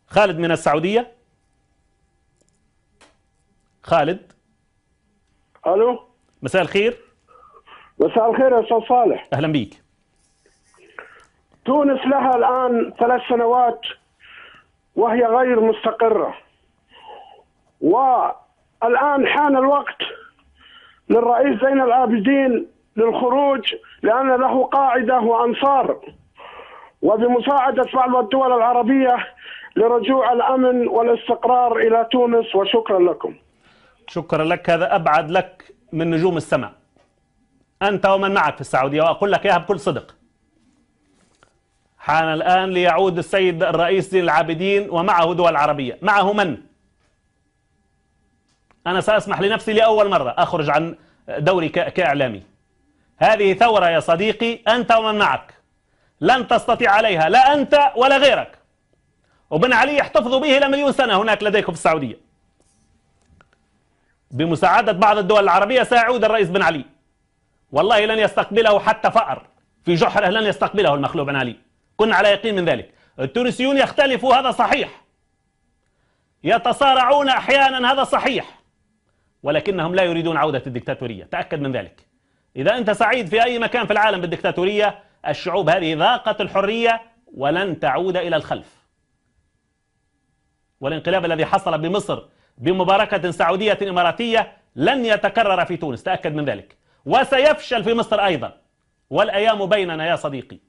خالد من السعودية. خالد. الو. مساء الخير. مساء الخير يا استاذ صالح. اهلا بيك. تونس لها الان 3 سنوات وهي غير مستقرة، والان حان الوقت للرئيس زين العابدين للخروج، لان له قاعدة وانصار، وبمساعدة بعض الدول العربية لرجوع الامن والاستقرار الى تونس. وشكرا لكم. شكرا لك، هذا ابعد لك من نجوم السماء، انت ومن معك في السعودية، واقول لك اياها بكل صدق. حان الان ليعود السيد الرئيس زين العابدين ومعه دول عربية. معه من؟ انا ساسمح لنفسي لاول مرة اخرج عن دوري كاعلامي. هذه ثورة يا صديقي، انت ومن معك، لن تستطيع عليها لا انت ولا غيرك. وبن علي يحتفظوا به الى مليون سنة هناك لديكم في السعودية. بمساعدة بعض الدول العربية سيعود الرئيس بن علي، والله لن يستقبله حتى فأر في جحره، لن يستقبله المخلوع بن علي، كنا على يقين من ذلك. التونسيون يختلفوا، هذا صحيح، يتصارعون أحيانا، هذا صحيح، ولكنهم لا يريدون عودة الدكتاتورية، تأكد من ذلك. إذا أنت سعيد في أي مكان في العالم بالدكتاتورية، الشعوب هذه ذاقت الحرية ولن تعود إلى الخلف. والانقلاب الذي حصل بمصر بمباركة سعودية إماراتية لن يتكرر في تونس، تأكد من ذلك، وسيفشل في مصر أيضا، والأيام بيننا يا صديقي.